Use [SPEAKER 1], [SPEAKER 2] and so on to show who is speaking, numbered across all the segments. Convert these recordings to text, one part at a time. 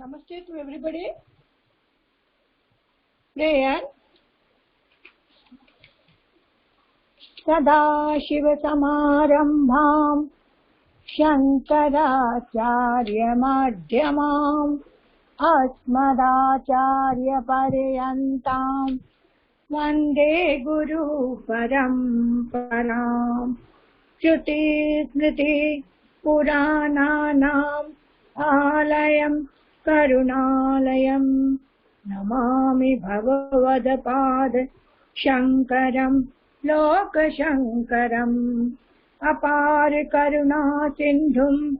[SPEAKER 1] Namaste to everybody. Prayer. सदाशिवसमारम्भाम् शङ्कराचार्यमध्यमाम् अस्मदाचार्यपर्यन्ताम् वन्दे गुरुपरम्पराम्। श्रुतिस्मृति पुराणानाम् आलयम् करुणालयम् नमामि भगवत्पाद शङ्करम् लोकशङ्करम्। अपार करुणा सिन्धुम्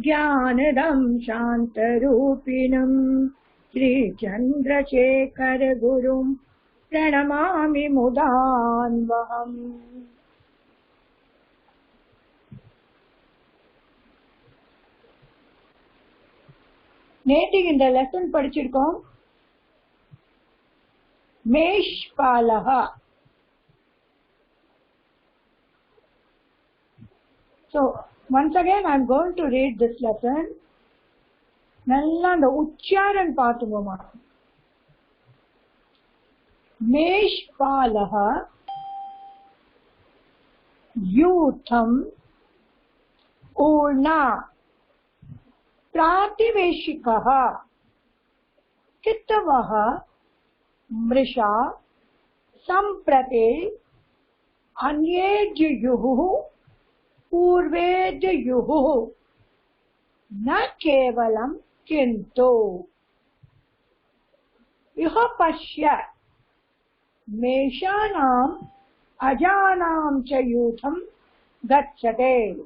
[SPEAKER 1] ज्ञानदम् शान्तरूपिणम् श्रीचन्द्रशेखर गुरुम् प्रणमामि मुदान्वहम्। நேற்று இந்த லெசன் படிச்சிருக்கோம். மேஷ்பாலஹ. So once again I am going to read this lesson. நல்லா அந்த உச்சாரண் பார்த்துக்கோமா. மேஷ்பாலஹ யூதம் ஊர்ணா प्रातिवेशिकः कितवः मृषा सम्प्रते अन्येद्युः पूर्वेद्युः न केवलं किन्तु इह पश्य मेषानाम् अजानां च यूथं गच्छते।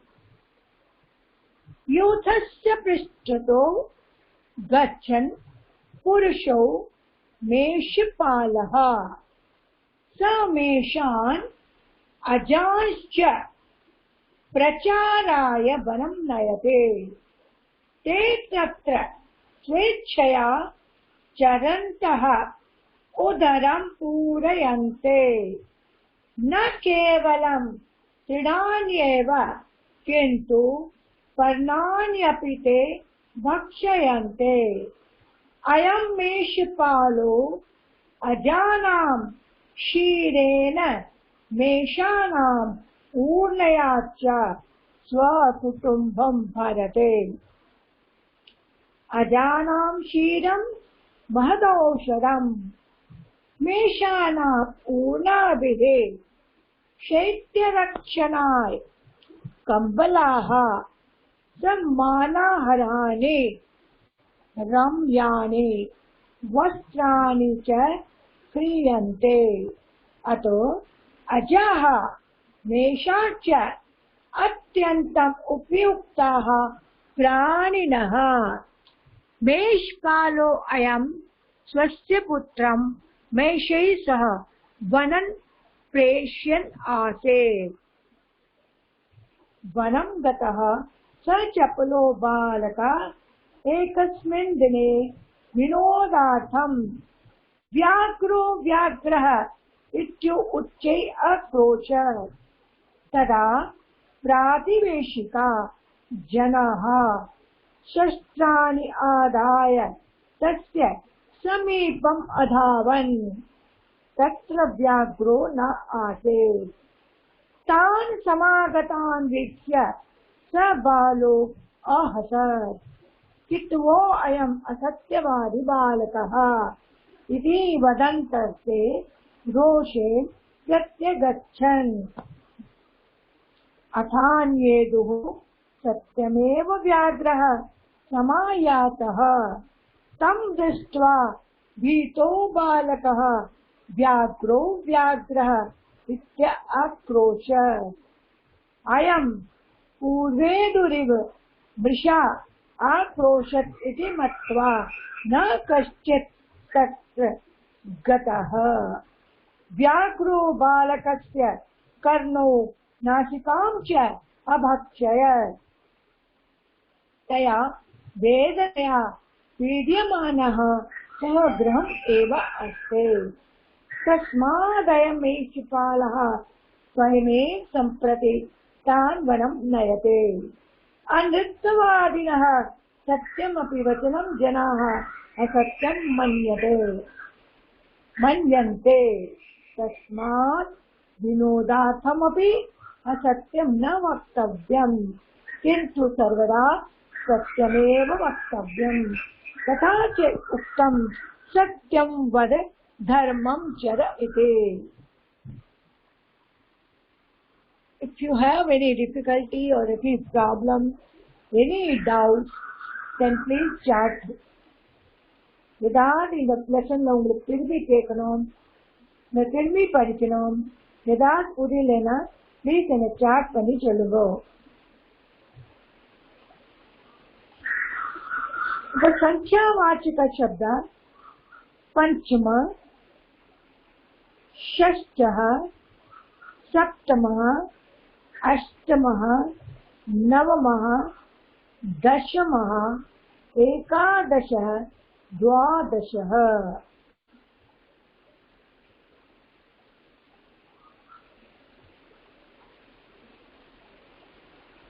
[SPEAKER 1] यूथस्य पृष्ठतो गच्छन् पुरुषो मेषपालः स मेषान् अजांश्च प्रचाराय वनं नयते। ते तत्र स्वेच्छया चरन्तः उदरं पूरयन्ते। न केवलं तृणान्येव किन्तु पर्णान्यपि ते भक्षयन्ते। अयं मेषपालो अजानां क्षीरेण मेषानाम् ऊर्णया च स्वकुटुम्बं भरते। अजानां क्षीरं महदौषधम् मेषानाम् ऊर्णाभिः शैत्यरक्षणाय कम्बलाः सम्मानाहाराणि रम्याणि वस्त्राणि च क्रियन्ते। अतो अजाः मेषाश्च अत्यन्तम् उपयुक्ताः प्राणिनः। मेषपालो अयं स्वस्य पुत्रं मेषैः सह वनं प्रेष्यन् आसीत्। वनं गतः स चपलो बालकः एकस्मिन् दिने विनोदार्थं व्याघ्रो व्याघ्रः इत्युच्चैः अक्रोशत्। तदा प्रातिवेशिका जनाः शस्त्राणि आदाय तस्य समीपम् अधावन्। तत्र व्याघ्रो न आसीत्। तान् समागतान् वीक्ष्य स बालो अहसत्। कित्वो अयम् असत्यवादी बालकः इति वदन्तस्ते रोषेण प्रत्यगच्छन्। अथान्येदुः सत्यमेव व्याघ्रः समायातः। तं दृष्ट्वा भीतो बालकः व्याघ्रो व्याघ्रः इत्याक्रोशत्। अयं पूर्वेदुरिव मृषा आक्रोशत् इति मत्वा न कश्चित् तत्र गतः। व्याघ्रो बालकस्य कर्णौ नासिकां च अभक्षयत्। तया वेदनया पीड्यमानः सः गृहम् एव अस्ति। तस्मादयं मेषपालः स्वयमेव सम्प्रति तान् वनं नयते। अनृत्तवादिनः सत्यमपि वचनं जनाः असत्यं मन्यन्ते तस्मात् विनोदार्थमपि असत्यं न वक्तव्यम् किन्तु सर्वदा सत्यमेव वक्तव्यम् तथा च उक्तं सत्यं वद धर्मं चर इति. If you have any difficulty or any problem, any doubt, then please chat. ஏதாவது இந்த லெசன்ல உங்களுக்கு திரும்பி கேட்கணும், இந்த திரும்பி படிக்கணும், ஏதாவது புரியலன்னா ப்ளீஸ் என்ன சாட் பண்ணி சொல்லுங்க. இப்போ संख्यावाचक शब्द पंचम, षष्ठः, सप्तमः, अष्टमः, नवमः, दशमः, एकादशः, द्वादशः.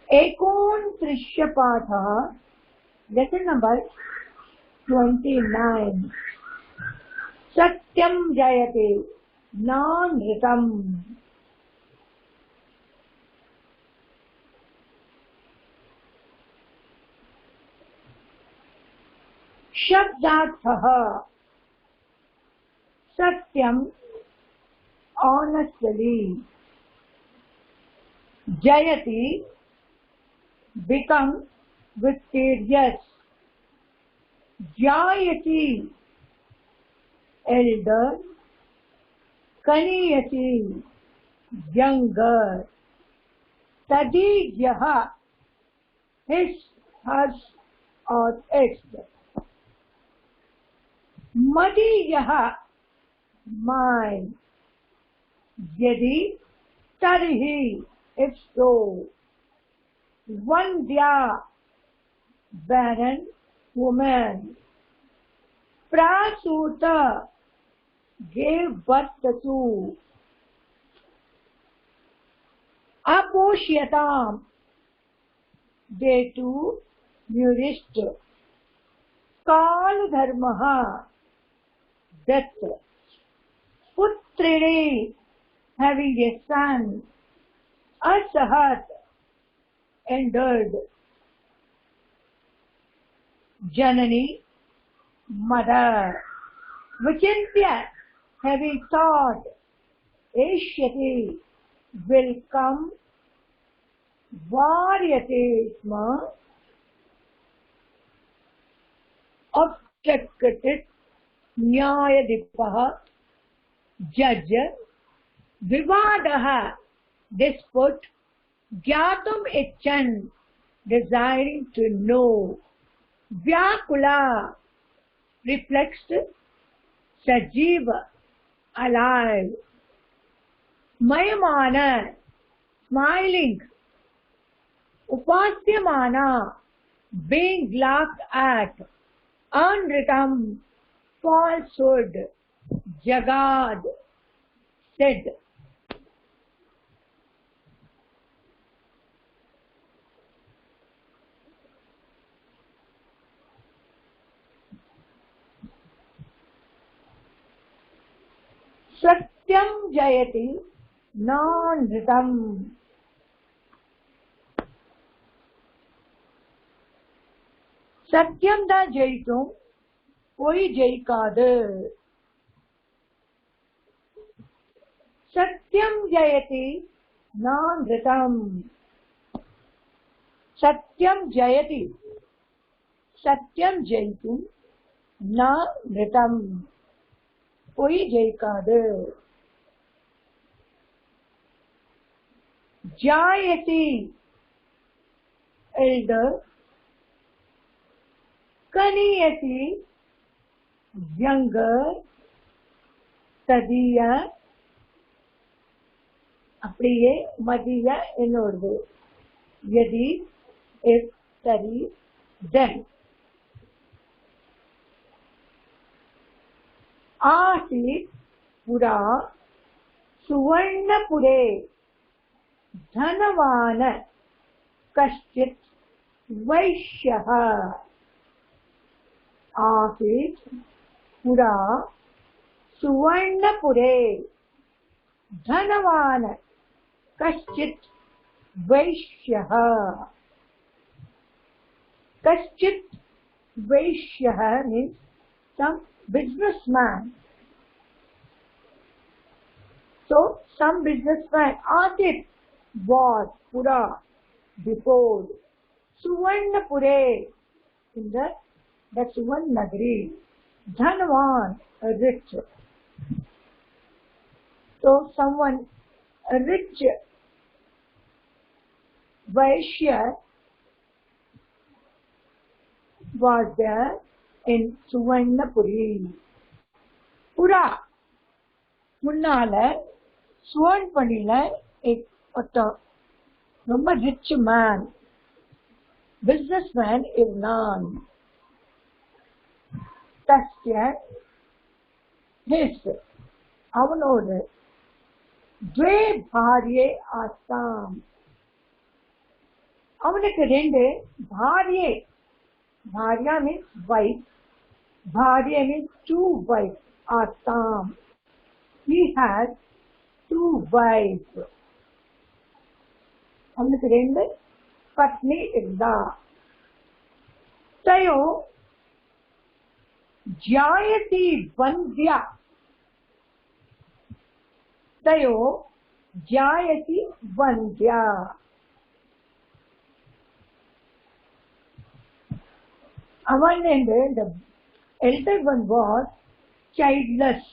[SPEAKER 1] एकोनत्रिंशः पाठः, लेसन नंबर 29. सत्यं जयते नानृतम्. शब्दार्थः सत्यं honestly, जयति become victorious, जायति elder, कनीयति younger, तदीयः his, hers or its, मदीयः mine, यदि तर्हि if so, वन्द्या barren woman, प्रासूता gave birth to, अपोष्यताम they to nourished, काल धर्मः death, पुत्रिणी having a son, asahat endured, janani mother, vichintya having thought, eshyati will come, varyate sma objected, न्यायाधिपः जज, विवादः dispute, ज्ञातुम इच्छन् desiring to know, व्याकुला reflects, सजीव alive, मयमाना smiling, उपास्यमाना being laughed at, unwritten falsehood, jagad said. सत्यं जयति नानृतम्. सत्यं दा जयितुं कोई जयिकादु. सत्यं जयति नानृतम्. सत्यं जयति, सत्यं जयितुं नानृतम् कोई जयिकादु. जायति elder, कनीयति younger, तदीया அப்படியே மதிய என்னோடது, यदि if तरी then. आसीत् पुरा सुवर्णपुरे धनवान् कश्चित् वैश्यः. आसीत् पुरा सुवर्णपुरे धनवान् कश्चित् वैश्यः। कश्चित् वैश्यः means some businessman. So some businessman Asit was Pura before Suvarnapure in the Suvarnagari. Dhanvan, rich. So someone rich Vaishya was there in Suvarnapuri. Pura Munnala Suvarnapurila a ரொம்ப rich man, businessman is none. Tasya his avanodu dve bharye asam. அவனுக்கு ரெண்டு பாரியே. Bharya means wife. Bharya means two wives. Asam. He has two wives. அவனுக்கு ரெண்டு பத்னி இருந்தா. Thio ஜாயதி வந்தியா. Thio ஜாயதி வந்தியா. Avan and the elder one was childless,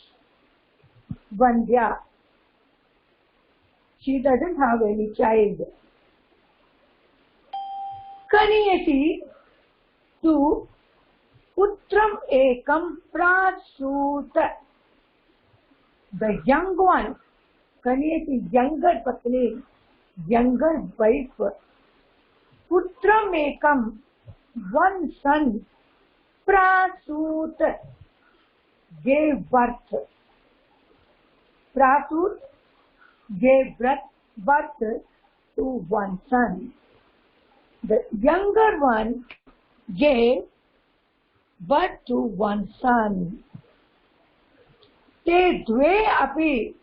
[SPEAKER 1] Vandya. She doesn't have any child. Kaniyati tu putram ekam prasuta. The young one, Kaniyati, younger patni, younger wife, putram ekam, one son, Prasut, gave birth. Prasut gave birth to one son. The younger one gave birth to one son. Te dve api,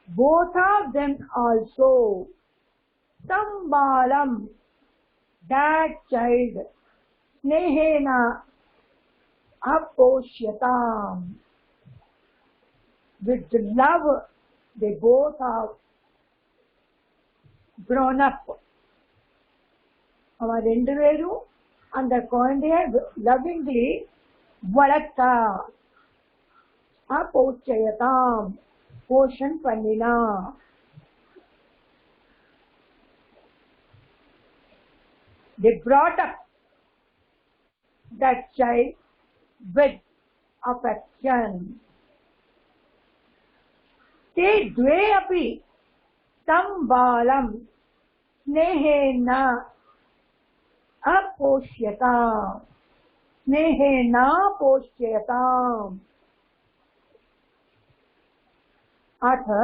[SPEAKER 1] both of them also, Sambalam, that child, Snehena Aposhyatam, with love they both have grown up. Our rendu veru and the kuழந்தையை lovingly வளர்த்தா. Aposhyatam, portion பண்ணினா. They brought up that child with affection. Te dve api tam balam snehena aposhyatam. Snehena aposhyatam. Atha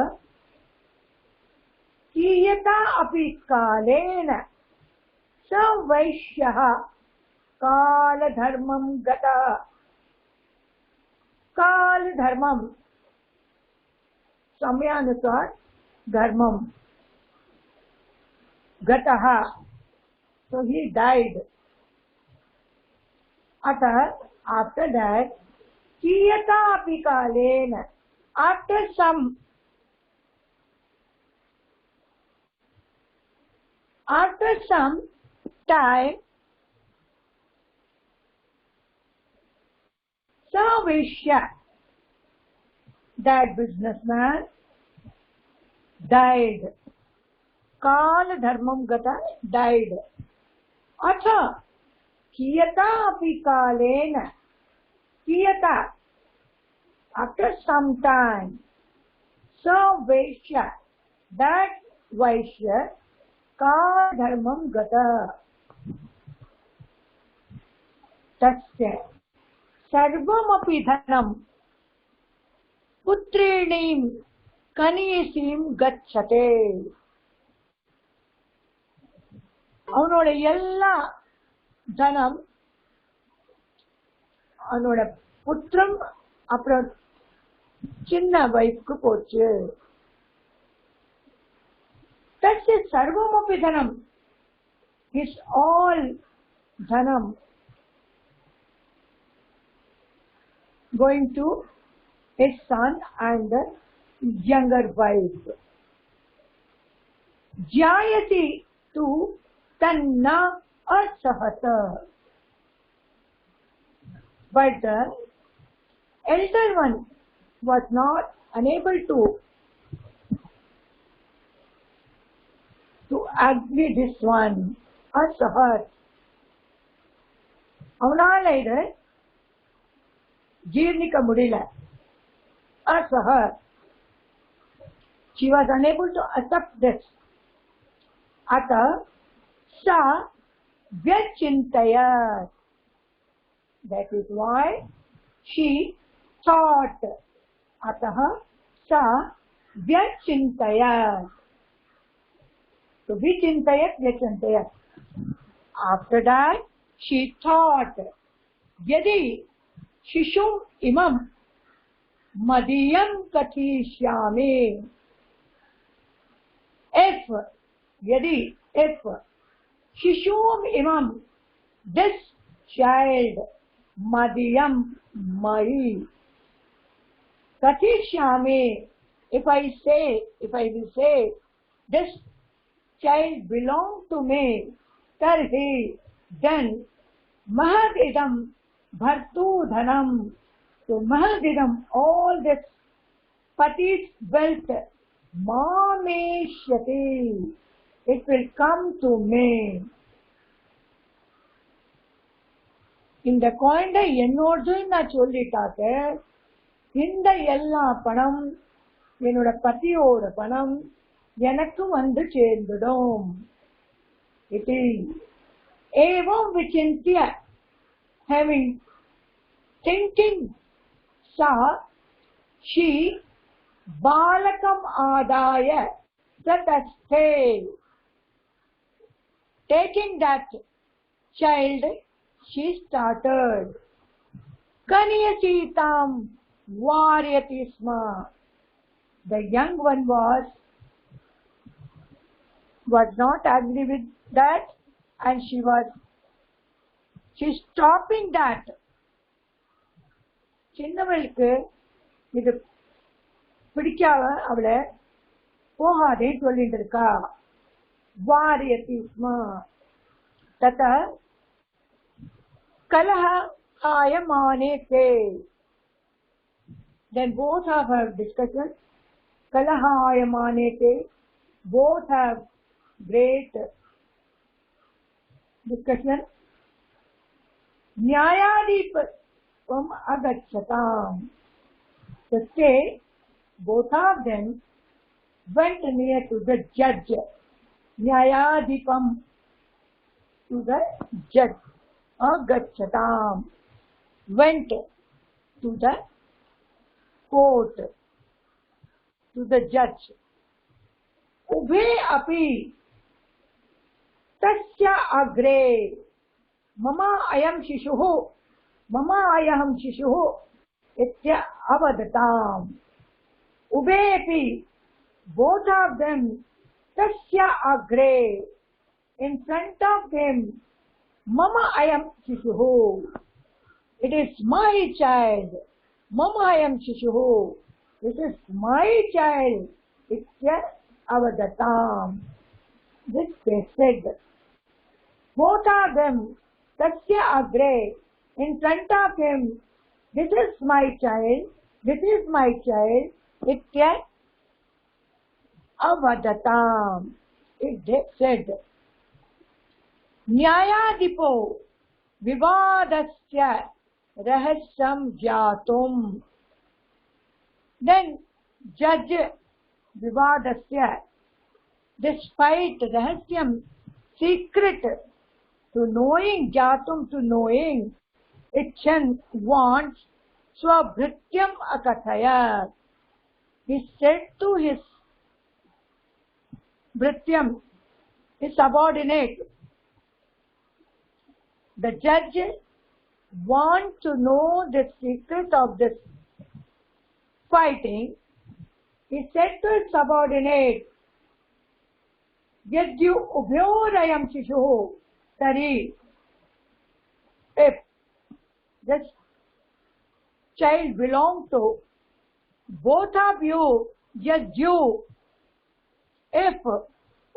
[SPEAKER 1] kiyata api kalena स वैश्यः कालधर्मं गतः. कालधर्मं समयानुसार धर्मं गतः. So he died. अतः after that कियता अपि कालेन, after some time, Savishya, that businessman, died. Kala dharmam gata, died. Atha, kiyata api kalena, kiyata, after some time, Savishya, that Vaishya, Kala dharmam gata. Tasya sarvamapi dhanam putrinim kaniyasim gacchate. அவனோட எல்லா தனம் அவனோட புத்திரம் அப்புறம் சின்ன வைஃப்க்கு போச்சு. தஸ்ய சர்வமபி தனம், his all dhanam going to his son and the younger wife. Jayati tu tanna asahata, but the elder one was not unable to agree this one. Asahat, அவனால இத ஜீர்ணிக்க முடியல. Asahat, she was unable to accept this. Ata sa vyachintayat, that is why she thought. Atah sa vyachintayat, so vichintayat vyachintayat, after that she thought, yadi shishum imam madiyam kathishyami, if shishum imam, this child, madiyam, my, kathishyami, if I will say this child belongs to me, tarhi, then mahadidam bhartu dhanam, so mahadidam, all this pati's wealth, mameshyati, it will come to me. இந்த குழந்தை என்னோடதுன்னு நான் சொல்லிட்டாக்க, இந்த எல்லா பணம் என்னோட பத்தியோட பணம் எனக்கு வந்து சேர்ந்துடும். It is evam vichintya, having thinking sa, she balakam adaya satasthe, taking that child, she started kaniyasitam varyati sma, the young one was not agree with that, and she stopping that. சின்னவளுக்கு இது பிடிக்காம அவளை போகாதே சொல்லிட்டு இருக்கா. வாரியதி ஸ்மா தத கலஹாயமானே தே, then both have a discussion. Kalahayamane te, both have great discussion. Nyayadipam agachatam, so say both of them went near to the judge. Nyayadipam, to the judge. Agachatam, went to the court, to the judge. Ubhe api tasya agre mama ayam shishuhu itya avadatam. Ubhe api, both of them, tasya agre, in front of them, mama ayam shishuhu, it is my child. Mama ayam shishuhu, this is my child. Itya avadatam, this they said. Both of them, tasya agre, in front of him, this is my child, itya avadatam, it they said. Nyayadipo vivadasya rahasyam jyatum, then judge vivadasya, despite rahasyam, secret, to knowing, jyatum, to knowing, ichan, wants, swabhrityam akathayat, he said to his bhrityam, his subordinate, the judge want to know the secret of this fighting, he said to his subordinate, Yadyu ubhyorayam shishuhu tari. If this child belonged to both of you, Yadyu, if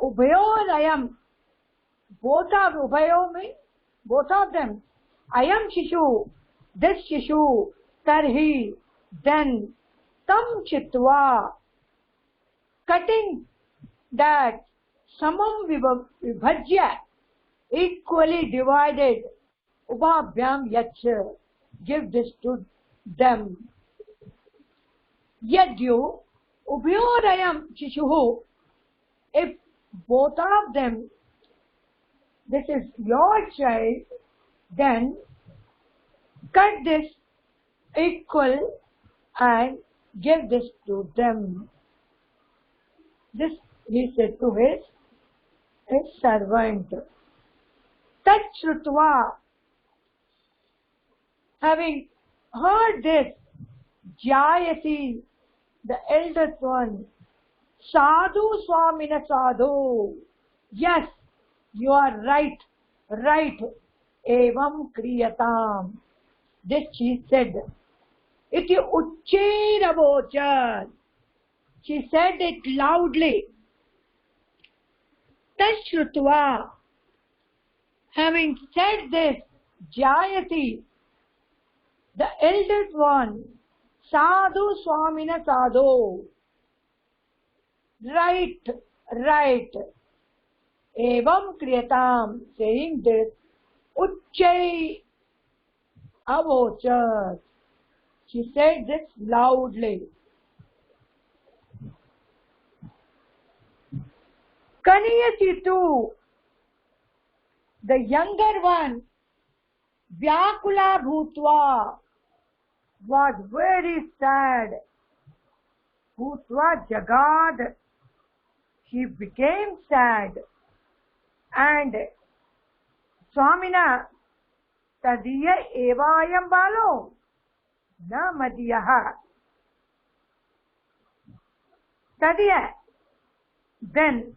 [SPEAKER 1] ubhyorayam, both of ubhayo means both of them, ayam shishu, this shishu, tarhi, then tam chitva, cutting that samam vibhajya, equally divided, ubhabhyam yach, give this to them. Yadyu ubhyorayam shishuhu, if both of them, this is your child, then cut this equal and give this to them. This he said to his servant. Tat shrutva, having heard this, Jayati, the eldest one, Sadhu Swamina Sadhu, yes, you are right, right, evam kriyatam. This she said. Iti uchcheravocha. She said it loudly. Tashrutva. Having said this, Jayati, the eldest one, Sadhu Swamina Sadhu. Right, right. Evam kriyatam, saying this, Uchchai avocha. She said this loudly. Kaniyasi too, the younger one, Vyakula Bhutva, was very sad. Bhutva Jagad, she became sad. And Swamina Tadiya Evayam Balo Na Madiyaha Tadiya, then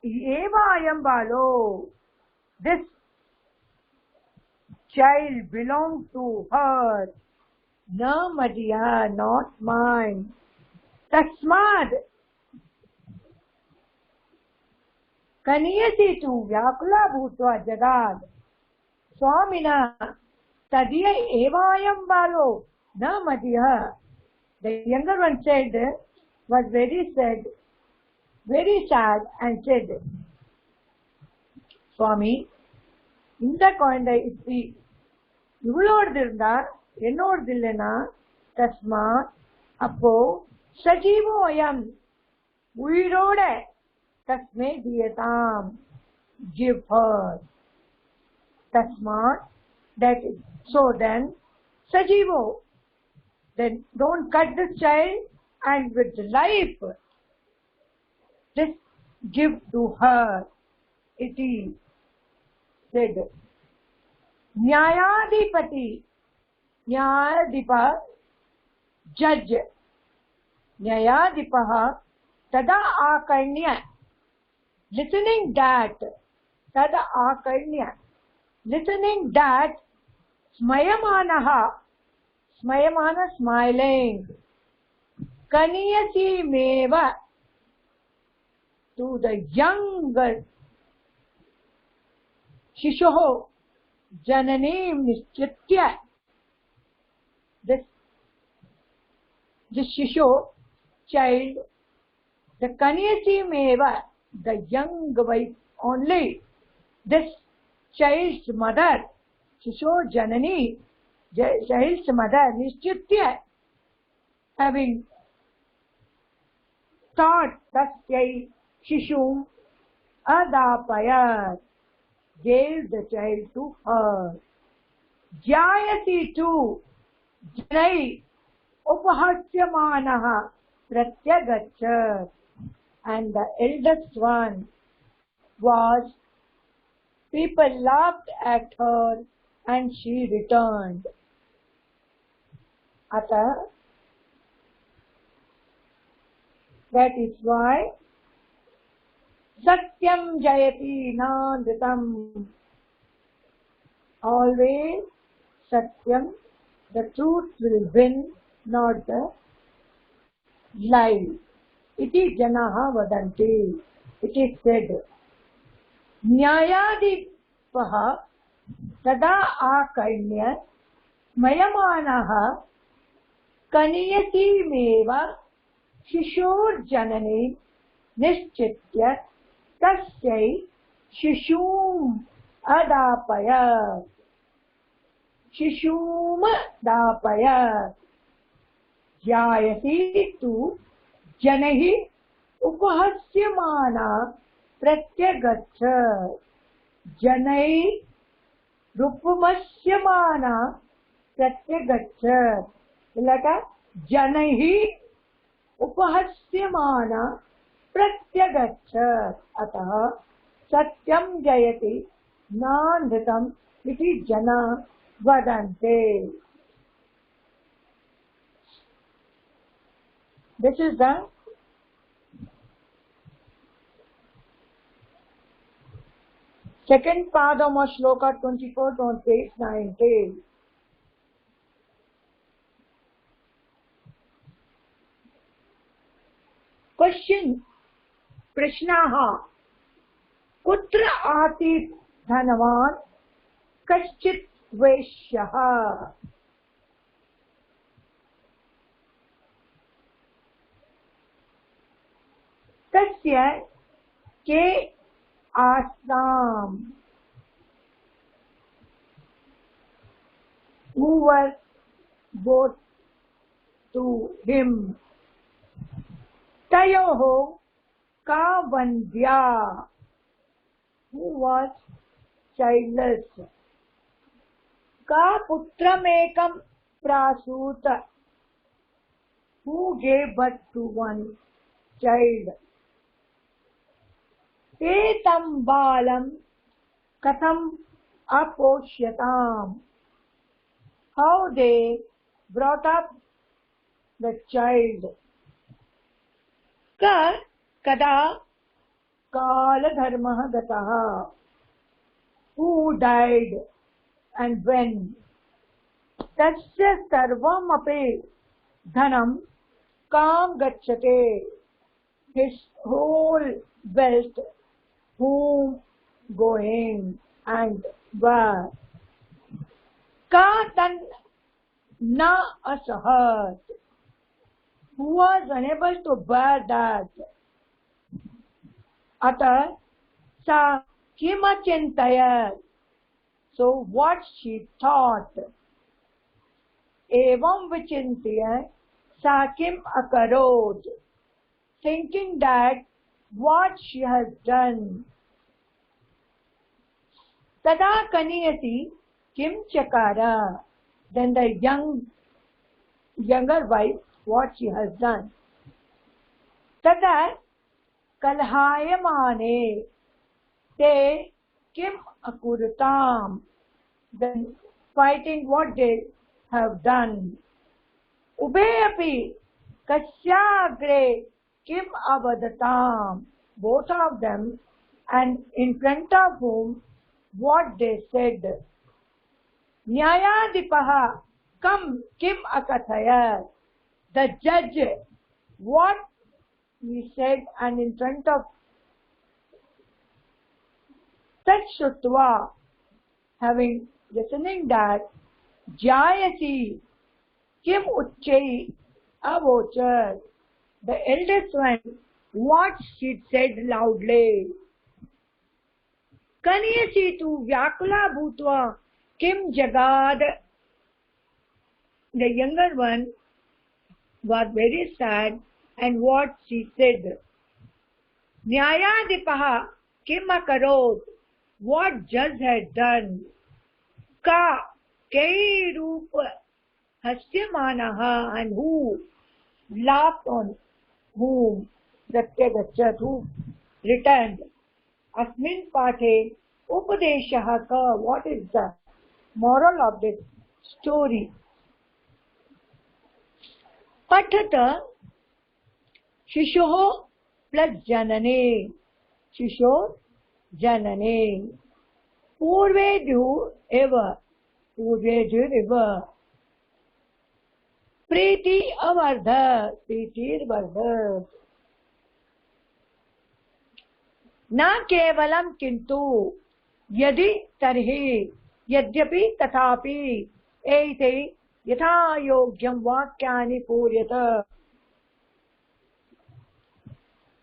[SPEAKER 1] Evayam Balo, this child belonged to her, Na Madiyaha, not mine. Tasmad Kaniyasi tu Vyakula Bhutva Jagad Swamina Tadiya Evayam Balo Na Madiha. The younger one said, was very sad and said, Swami, இந்த குழந்தை இப்படி இவ்வளோடு இருந்தா என்னோடது இல்லைனா தஸ்மா அப்போ சஜீவோயம் உயிரோட Tasme diyatam, give her. Tasmat, that is, so then, Sajivo, then don't cut this child and with life, just give to her. It is said. Nyayadipati, Nyayadipa, judge. Nyayadipaha, tada akarnya. Listening that, tada akarnya, listening that, smayamanaha, smayamana smiling, kaniyasi meva, to the younger shishoho, jananim nischitya, this shisho, child, the kaniyasi meva, the young wife only, this child's mother, Shisho Janani, child's mother, Nischitya, having thought Tasyai Shishu Adapayat, gave the child to her. Jayati too, Janai Upahasyamanaha Pratyagachat. And the eldest one was, people laughed at her and she returned. Ata, that is why Satyam Jayati Nandritam. Always Satyam, the truth will win, not the lie. Iti janaha vadanti. It is said. Nyayadipaha tada akarnya mayamanaha kaniyati-meva shishur-janani nischitya tasyai shishum adapaya. Shishum adapaya. Jayati tu janahi upahasyamana pratyagacha. Janai rupumasyamana pratyagacha. Lata janaihi upahasyamana pratyagacha. Atah satyam jayati nandritam iti jana vadante. This is the second Padama Shloka 24 on page 19. Question. Prashnaha. Kutra ati dhanavan kaschit vaishyaha. Tasya ke asam. Who was brought to him. Tayoho ka vandya. Who was childless. Ka putramekam prasuta. Who gave birth to one child. Te tam balam katham aposhyatam. How they brought up the child. Ka kada kala dharmah gataha. Who died and when. Tasya sarvam ape dhanam kam gacchate. His whole wealth whom going and where. Ka tan na asahat. Who was unable to bear that. Ata sa kimachintayat. So what she thought. Evam vichintya sa kim akarod. Thinking that what she has done. Tada kaniyati kim chakara. Then the younger wife, what she has done. Tada kalhayamane te kim akuratam. Then fighting what they have done. Ubeyapi kasyagre kim avadatam. Both of them, and in front of whom what they said. Nyayadipaha kam kim akathayat. The judge, what he said, and in front of Tatshutva, having listening that, Jayati kim uchai avochar. The eldest one, what she said loudly. Kaniyasi tu vyakula bhutva kim jagad. The younger one was very sad, and what she said. Nyayadipaha kim akarot. What judge had done. Ka kei roop hasyamanaha, and who laughed on whom. Pratyagachat, who returned. Asmin pathe upadeshaha ka. What is the moral of this story. पठत शिशुः plus जनने, शिशो जनने, पूर्वेद्युः एव, पूर्वेद्युरिव, प्रीति अवर्ध, प्रीतिर्वर्ध, न केवलं किंतु यदि तर्हि यद्यपि तथापि एते यथा योग्यं वाक्यानि पूर्यत।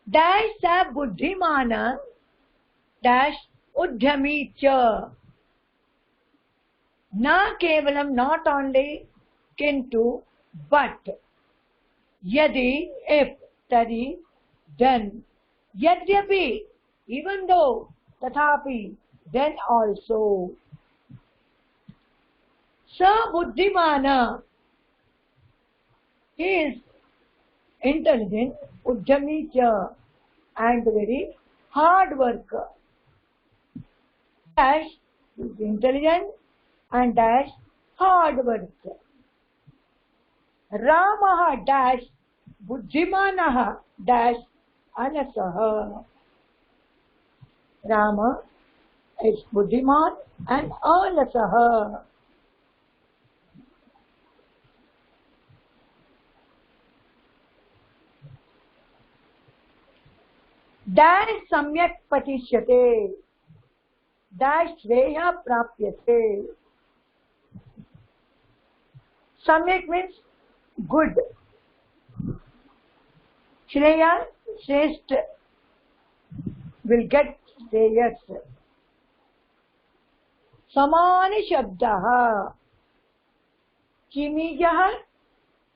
[SPEAKER 1] डैश स बुद्धिमान डैश उद्यमी च, न केवलं not only किंतु but, यदि if तर्हि then, यद्यपि even though, तथापि then also। स बुद्धिमान, he is intelligent, उद्यमी च, and very hard worker। dash is intelligent and dash hard worker। रामः dash बुद्धिमानः dash अलसः। Rama is buddhiman and alasah। dash सम्यक् पठिष्यते, dash श्रेयः प्राप्यते। सम्यक् means good, श्रेया श्रेष्ठ, will get श्रेयस। समान शब्दः किमीयः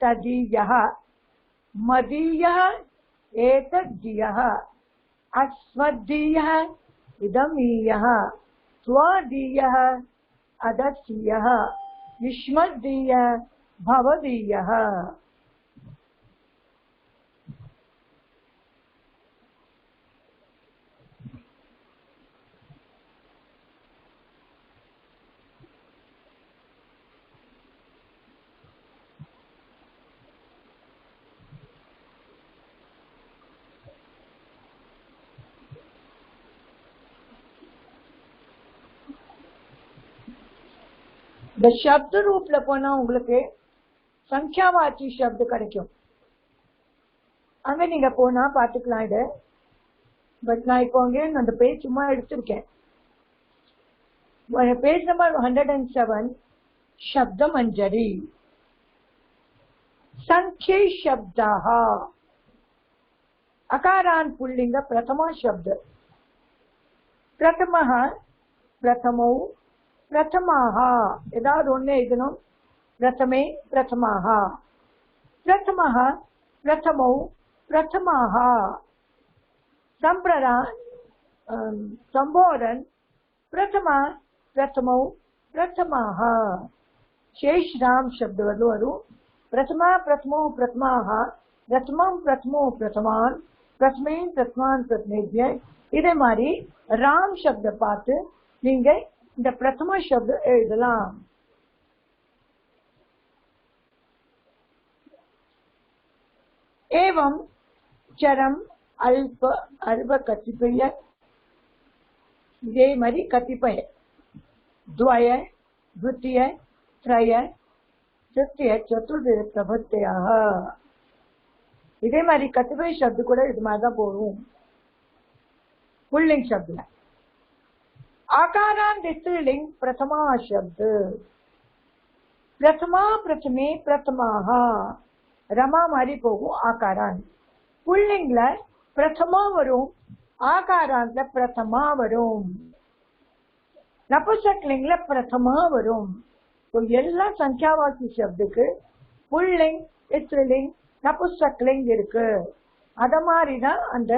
[SPEAKER 1] तदीयः मदीयः एतद्दीयः अस्मद्दीयः इदमीयः स्वदीयः अदस्यः युष्मद्दीयः भवदीयः। இந்த சப்த ரூப்ல போனா உங்களுக்கு சங்கியாவாச்சி சப்த கிடைக்கும். அங்க நீங்க போனா பாத்துக்கலாம் இத. பட் நான் இப்போ அங்கே அந்த பேஜ் சும்மா எடுத்திருக்கேன். பேஜ் நம்பர் 107 शब्द मंजरी। संख्ये शब्दाः अकारान् पुल्लिंग प्रथमा शब्द प्रथमः प्रथमौ प्रथमाः ஏதாவது ஒண்ணே எழுதணும். प्रथमे प्रथमाः प्रथमः प्रथमौ प्रथमाः संप्रदान संबोधन प्रथमा प्रथमौ प्रथमाः शेष राम शब्द वरु प्रथमा प्रथमो प्रथमाः प्रथमं प्रथमो प्रथमान प्रथमे प्रथमान प्रथमेभ्य இதே மாதிரி ராம் शब्द பார்த்து நீங்க இந்த பிரதம शब्द எழுதலாம். एवं चरम अल्प अर्ब कतिपय இதே மாதிரி कतिपय द्वय द्वितीय त्रय तृतीय चतुर्थ प्रभृत्याः இதே மாதிரி कतिपय शब्द கூட இது மாதிரி தான் போடும். पुल्लिंग शब्द आकारांत स्त्रीलिंग प्रथमा शब्द प्रथमा प्रथमे प्रथमाः रमा मारी போகும் आकारांत पुल्लिंगல प्रथमा वரும் आकारांतல प्रथमा वரும் नपुंसकलिंगல प्रथमा वரும். तो எல்லா संख्यावाची शब्दக்கு पुल्लिंग स्त्रीलिंग नपुंसकलिंग இருக்கு. அத மாதிரி தான் அந்த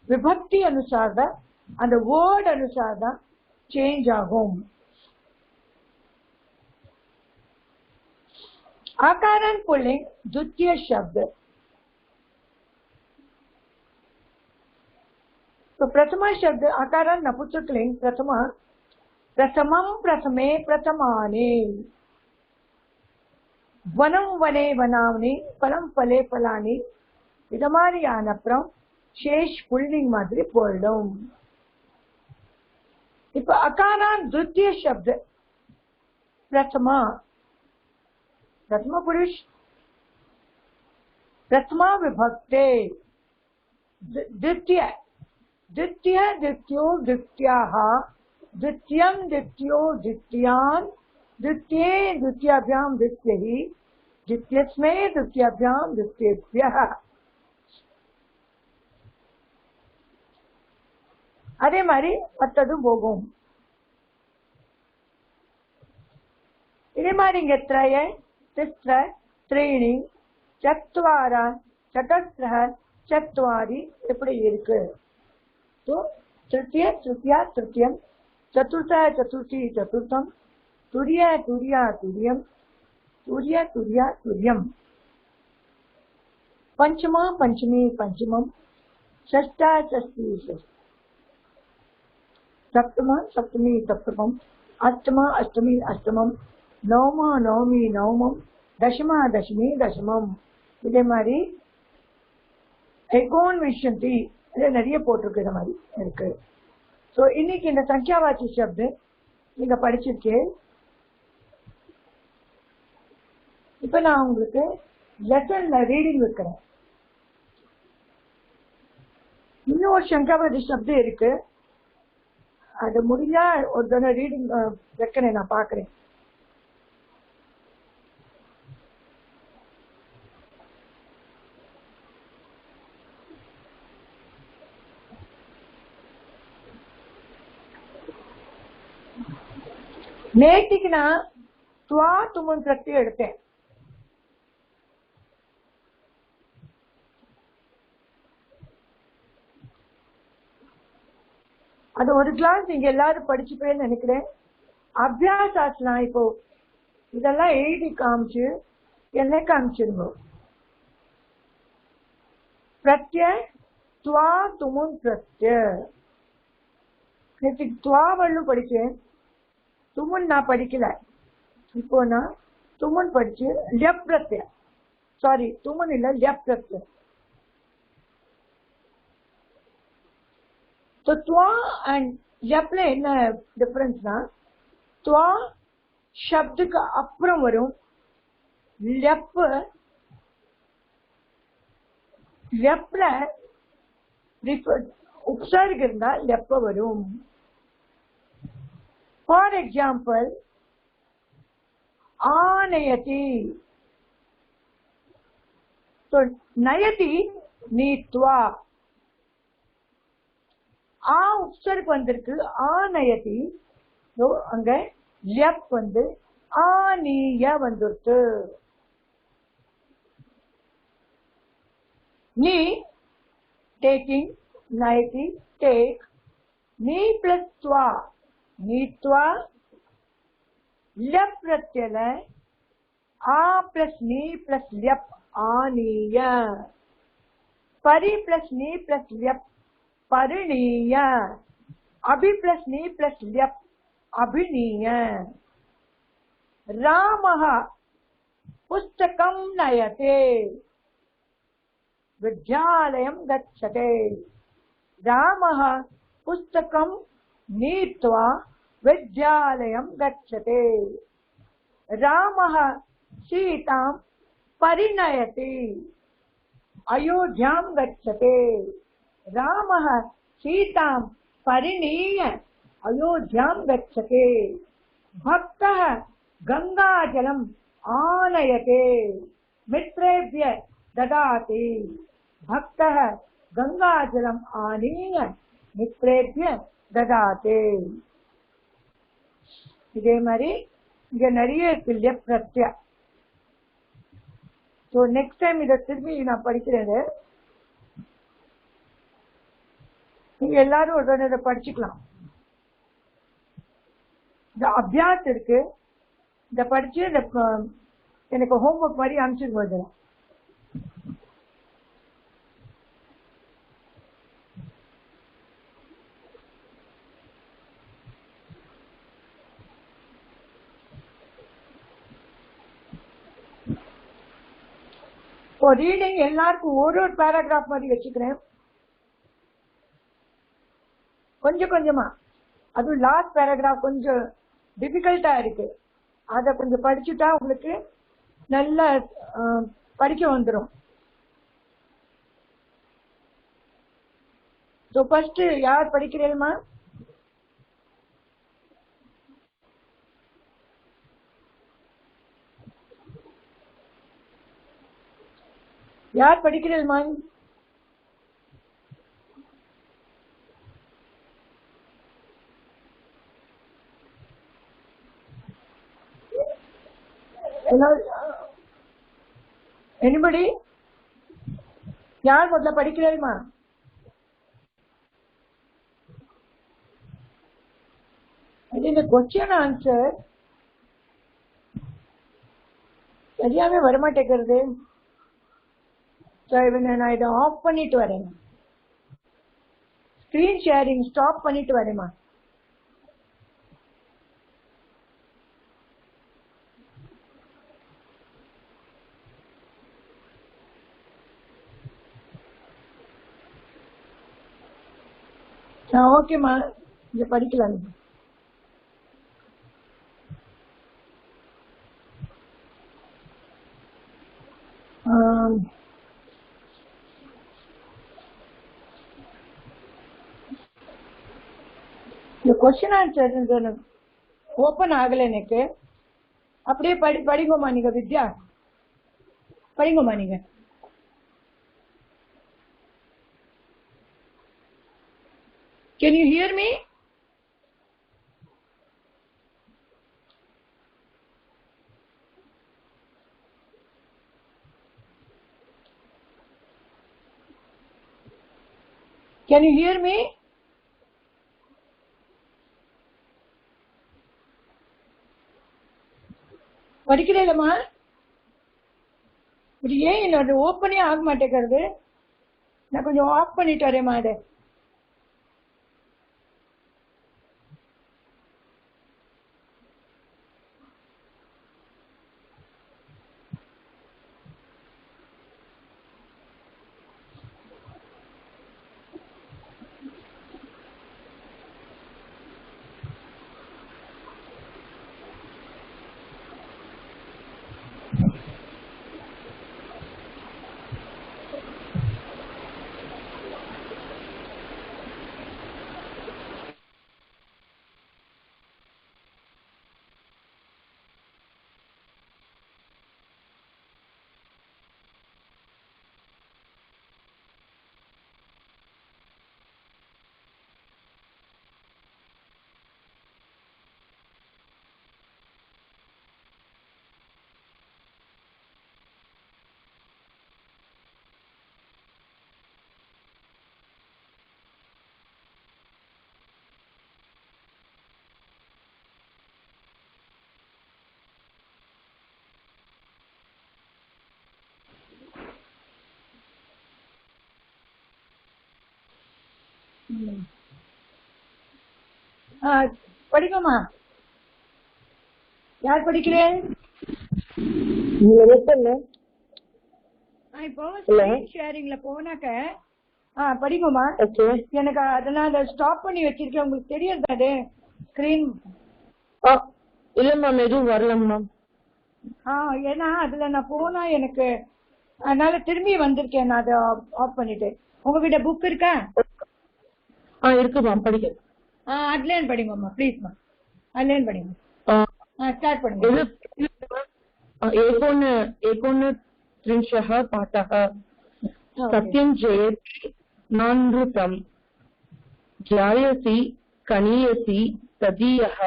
[SPEAKER 1] विभक्ति अनुसार தான் அந்த वर्ड अनुसार தான் चेंज ஆகும். आकारांत पुल्लिंग द्वितीय शब्द तो प्रथमा शब्द आकारांत नपुंसकलिंग प्रथमा प्रथमं प्रथमे प्रथमानि, वனம் वने वनावनि, பலம் பலே பலானி, இது மாதிரியான அப்புறம் शेष पुल्लिंग மாதிரி போயிடும். இப்ப अकारांत द्वितीय शब्द प्रथमा, प्रथम पुरुष, प्रथमा विभक्ते, द्वितीय, द्वितीय द्वितीयो द्वितीयाः, द्वितीयं द्वितीयो द्वितीयान्, द्वितीये द्वितीयाभ्यां द्वितीयैः, द्वितीयस्मै द्वितीयाभ्यां द्वितीयेभ्यः. அதே மாதிரி மற்றதும் போகும். இதே மாதிரி இங்க த்ரய, திஸ்ர, த்ரீணி, சத்வார, சதஸ்ர, சத்வாரி இப்படி இருக்கு. तो तृतीय तृतीया तृतीयम, चतुर्थ चतुर्थी चतुर्थम, तुर्य तुर्या तुर्यम, तुर्य तुर्या तुर्यम, पंचमा पंचमी पंचमम, षष्ठा षष्ठी षष्ठी, सप्तमा सप्तमी सप्तमम, अष्टमा अष्टमी अष्टमम, नवमा नवमी नवमम, दशमा दशमी दशमम. இதே மாதிரி एकोन विंशति நிறைய போட்டிருக்கு. இந்த மாதிரி இருக்கு. ஸோ இன்னைக்கு இந்த சங்கியாவாச்சி சப்து நீங்க படிச்சிருக்கேன். இப்ப நான் உங்களுக்கு லெசன்ல ரீடிங் வைக்கிறேன். இன்னும் ஒரு சங்கியாவாச்சி சப்து இருக்கு. அது முடிஞ்சா ஒரு தடவை ரீடிங் வைக்கிறேன், நான் பாக்குறேன். நேற்றுக்கு நான் துவா துமன் பிரத்தி எடுத்தேன். அது ஒரு கிளாஸ் நீங்க எல்லாரும் படிச்சுப்பேன்னு நினைக்கிறேன். அபியாசாஸ்லாம் இப்போ இதெல்லாம் எழுதி காமிச்சு என்ன காமிச்சிருங்க. பிரத்ய துவா துமுன் பிரத்ய. நேற்று துவாவல்லும் படிச்சேன், तुमुन ना படிக்கல. இப்போ நான் तुमुन படிச்சு ல்யப் பிரத்ய, சாரி तुमुन இல்ல ல்யப் பிரத்ய. तो त्वा एंड ल्यप ல என்ன டிஃபரன்ஸ்னா, त्वा शब्दக்கு அப்புறம் வரும், ल्यप ल्यப்ல उपसर्ग இருந்தா ल्यप வரும். For example, आनयति. तो नयति नीत्वा, आ उपसर्ग வந்திருக்கு, ஆனயதி. तो அங்க ல்யப் வந்து ஆனிய வந்துருச்சு. நீ taking, नयति take, नी प्लस त्वा नीत्वा, ल्यप प्रत्यय आ प्लस नी प्लस ल्यप आनीय, परि प्लस नी प्लस ल्यप परिणीय, अभि प्लस नी प्लस ल्यप अभिनीय. रामः पुस्तकं नयते, विद्यालयं गच्छते. रामः पुस्तकं नीत्वा विद्यालयं गच्छते. रामः सीतां परिणयति, अयोध्यां गच्छते. रामः सीतां परिणीय अयोध्यां गच्छते. भक्तः गंगाजलम् आनयते, मित्रेभ्यः ददाति. भक्तः गंगाजलम् आनीय मित्रेभ्यः ददाते. இதே மாதிரி இங்க நிறைய இருக்கு ல்யப் பிரத்ய. ஸோ நெக்ஸ்ட் டைம் இதை திரும்பி நான் படிக்கிறேன். நீங்க எல்லாரும் ஒரு தடவை இதை படிச்சுக்கலாம். இந்த அபியாஸ் இருக்கு, இதை படிச்சு எனக்கு ஹோம்ஒர்க் மாதிரி அனுப்பிச்சிருக்கோம். இப்போ ரீடிங் எல்லாருக்கும் ஒரு பேராகிராஃப் மாதிரி வச்சுக்கிறேன், கொஞ்சம் கொஞ்சமா. அதுவும் லாஸ்ட் பேராகிராஃப் கொஞ்சம் டிஃபிகல்ட்டா இருக்கு, அதை கொஞ்சம் படிச்சுட்டா உங்களுக்கு நல்லா படிக்க வந்துடும். ஸோ ஃபர்ஸ்ட் யார் படிக்கிறீங்களா? யார் படிக்கிறீங்களா? எனிபடி? யார் முதல்ல படிக்கிறீங்களா? இந்த கொஸ்டின் ஆன்சர் சரியாவே வரமாட்டேங்கிறது. நான் இதை ஆஃப் பண்ணிட்டு வரேன், ஸ்கிரீன் ஷேரிங் ஸ்டாப் பண்ணிட்டு வரேமா. ஓகேம்மா, இங்க படிக்கலாம். இந்த கொஸ்டின் ஆன்சர் ஓப்பன் ஆகல எனக்கு. அப்படியே படிங்கம்மா நீங்க. வித்யா படிங்கம்மா நீங்க. Can you hear me? Can you hear me? படிக்கிறேம்மா. இப்படி ஏன் என்னோட ஓப்பனே ஆக மாட்டேங்கிறது? நான் கொஞ்சம் ஆஃப் பண்ணிட்டு வரேம்மா அதை. படிக்கமா? யார் படிக்கிறேன்? இப்போ ஷேரிங்ல போனாக்க படிக்குமா? எனக்கு அதனால ஸ்டாப் பண்ணி வச்சிருக்கேன். உங்களுக்கு தெரியாது அது ஸ்கிரீன்?
[SPEAKER 2] இல்ல மேம், எதுவும் வரல மேம்.
[SPEAKER 1] ஏன்னா அதுல நான் போனா எனக்கு அதனால திரும்பி வந்திருக்கேன். நான் அதை ஆஃப் பண்ணிட்டு. உங்ககிட்ட புக் இருக்கா?
[SPEAKER 2] இருக்கு மேம், படிக்க.
[SPEAKER 1] அதுலேயும் படிங்கம்மா ப்ளீஸ்மா, அதுலேயும் படிங்க. ஸ்டார்ட் பண்ணுங்க.
[SPEAKER 2] एकोनत्रिंशः पाठः। सत्यं जयति नानृतं जायसि कनीयसि तदीयः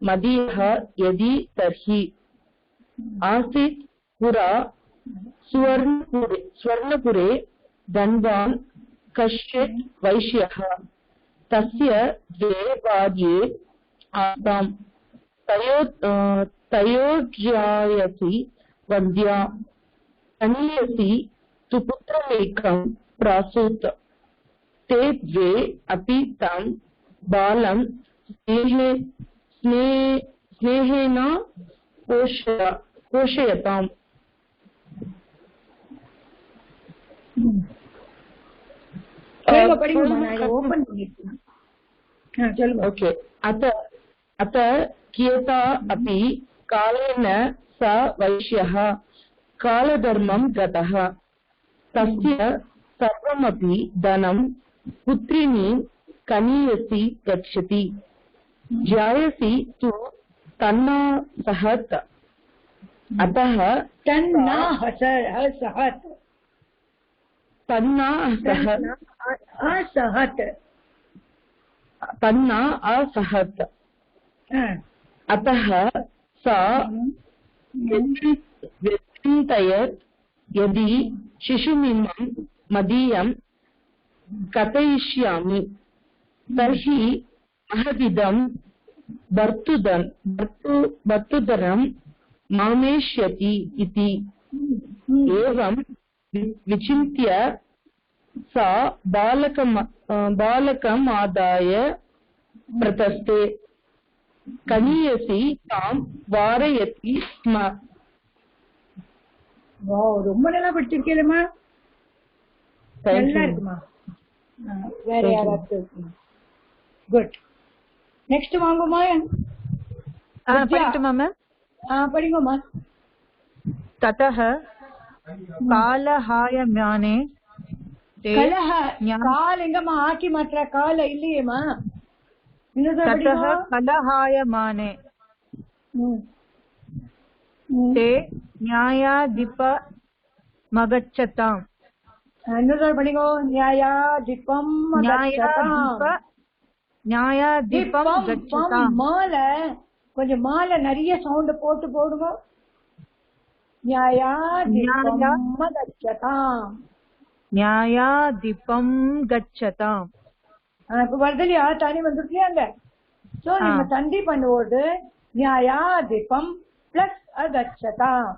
[SPEAKER 2] मदीयः यदि तर्हि। आसीत् पुरा स्वर्णपुरे धनवान् कश्चित् वैश्यः। तस्य द्वे भार्ये आस्ताम्। तयोर्जायसि वन्द्या कनीयसि तु पुत्रमेकं प्रासूत। ते द्वे अपि तं बालं स्नेहेन पोषयताम्।
[SPEAKER 1] ओपन
[SPEAKER 2] ओके अत कियता अपि कालेन स वैश्यः कालधर्मं गतः तस्य सर्वमपि धनं पुत्रिणी कनीयसी गच्छति जायसी तु तन्ना सहत अतः
[SPEAKER 1] तन्ना
[SPEAKER 2] असहत अतः सा व्यचिन्तयत् यदि शिशुमिमं मदीयं कथयिष्यामि तर्हि महदिदं भर्तुदरं मामेष्यति इति एवं विचिन्त्य सा बालकमादाय प्रतस्ते कनीयसी तां वारयति स्म
[SPEAKER 1] ரொம்ப நல்லா படிச்சிருக்கேம்மா நல்லா இருக்குமா வேற யாராவது குட் நெக்ஸ்ட் வாங்குமா
[SPEAKER 3] படிக்கட்டுமா மேம்
[SPEAKER 1] படிங்கம்மா
[SPEAKER 3] ततः कालहायम्याने
[SPEAKER 1] कलह काल எங்கம்மா ஆக்கி மாற்ற கால இல்லையேம்மா
[SPEAKER 3] ततः कलहायमाने ते न्यायाधिपमगच्छताम्
[SPEAKER 1] இன்னொரு படிங்கோ न्यायाधिपम
[SPEAKER 3] न्यायाधिपम गच्छताम्
[SPEAKER 1] மாலை கொஞ்சம் மாலை நிறைய சவுண்ட் போட்டு போடுங்க
[SPEAKER 3] न्यायाधिपम गच्छताम्
[SPEAKER 1] இப்ப வருதலையா தனி வந்துருக்கீங்க சோ நம்ம சந்தி பண்ணுவோது न्यायाधिपम பிளஸ் அகச்சதாம்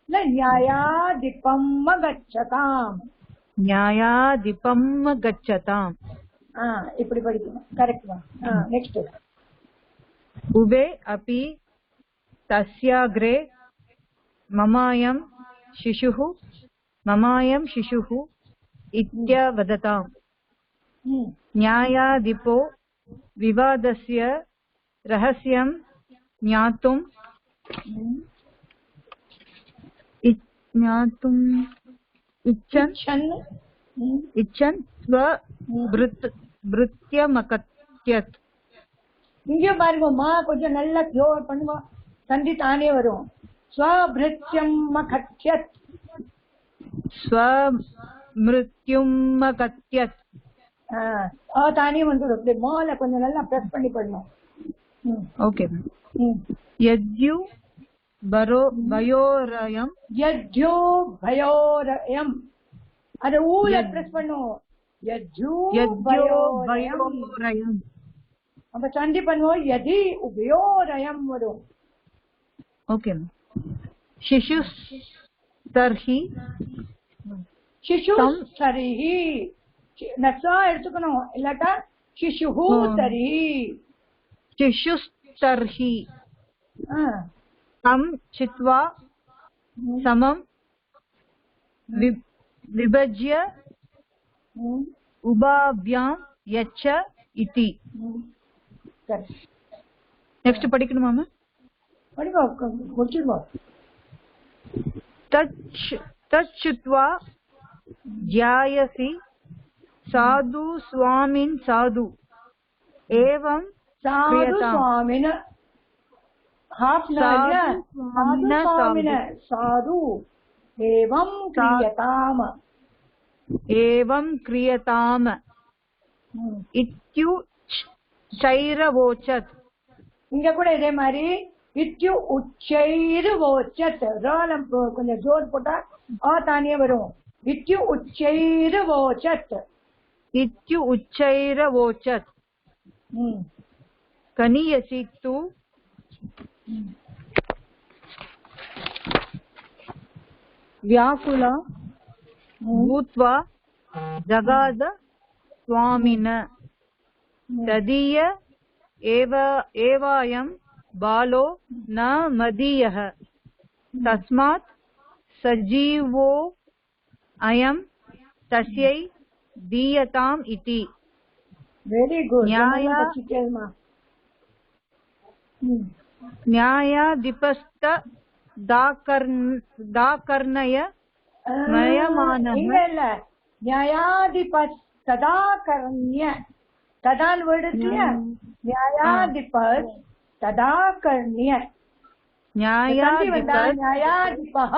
[SPEAKER 1] இல்ல न्यायाधिपम गच्छताम्
[SPEAKER 3] न्यायाधिपम गच्छताम्
[SPEAKER 1] இப்படி படிக்கணும் கரெக்ட் நெக்ஸ்ட்
[SPEAKER 3] उभे अपि तस्याग्रे ममायं शिशुः इत्यवदताम् न्यायाधिपो विवादस्य रहस्यं ज्ञातुम् इच्छन् स्वभृत्यमकथ्यत्
[SPEAKER 1] இங்க பாருங்கம்மா கொஞ்சம் நல்லா க்ளோர் பண்ணுங்க சந்தி தானே வரும் ஸ்வபிருத்யம் மகத்யத்
[SPEAKER 3] स्वमृत्युमकथ्यत्
[SPEAKER 1] தானே வந்து மாலை கொஞ்சம் நல்லா பிரஸ் பண்ணி பண்ணணும்
[SPEAKER 3] ओके यद्यु भयोरयम्
[SPEAKER 1] அது ஊல பிரஸ் பண்ணும் यद्यु भयोरयम् அப்ப சந்தி பண்ணுவோம் यदि उभयोरयम् வரும்
[SPEAKER 3] ओके शिशुस्तर्हि
[SPEAKER 1] நசா எடுத்துக்கணும் இல்லாட்டா
[SPEAKER 3] शिशुस्तर्हि तं चित्वा समं विभज्य उभाभ्यां यच्च इति नेक्स्ट படிக்கணுமா மேம் तच्छुत्वा ज्यायसि साधु स्वामिन् साधु एवं
[SPEAKER 1] स्वामिन साधु
[SPEAKER 3] एवं क्रियताम इत्युच्चैरवोचत्
[SPEAKER 1] இங்க கூட இதே மாதிரி இத்யு உச்சைர்வோச்சத் ராலம் கொஞ்சம் ஜோர் போட்டா தானே வரும்
[SPEAKER 3] इत्युच्चैरवोचत् कनीयसी तु व्याकुला भूत्वा जगाद स्वामिन तदीय एवायं बालो न मदीयः तस्मात् सजीवो अयं तस्यै दीयताम् इति।
[SPEAKER 1] वेरी गुड
[SPEAKER 3] न्यायाधिपस्तदाकर्णय मयमानः
[SPEAKER 1] இல்ல நியாயாதிபஸ் ததாகர்ண்ய ததான் விடுத்திய நியாயாதிபஸ் ததாகர்ண்ய न्यायाधिपः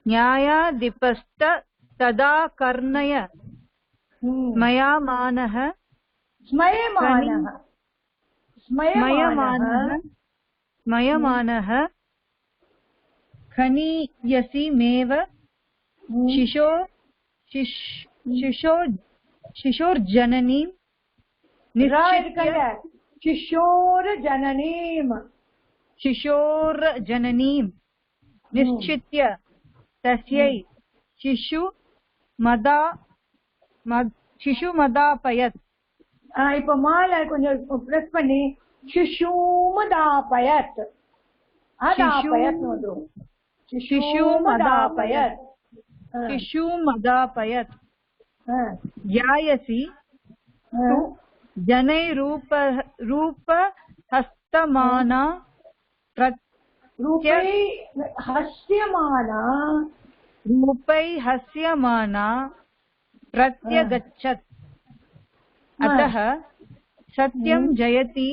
[SPEAKER 3] न्यायाधिपस्तदाकर्णय मयामानः स्मयमानः खनीयसीमेव शिशोर्जननीं शिशोर्जननीं निश्चित्य तस्यै शिशुमदापयत्।
[SPEAKER 1] இப்ப மாலை கொஞ்சம் பிரஸ் பண்ணி शिशुमदापयत् अदापयत् வந்துரும்
[SPEAKER 3] शिशुमदापयत् जायसी जनैरूपहस्तमाना रूपैहस्यमाना प्रत्यगच्छत्। अतः सत्यं जयति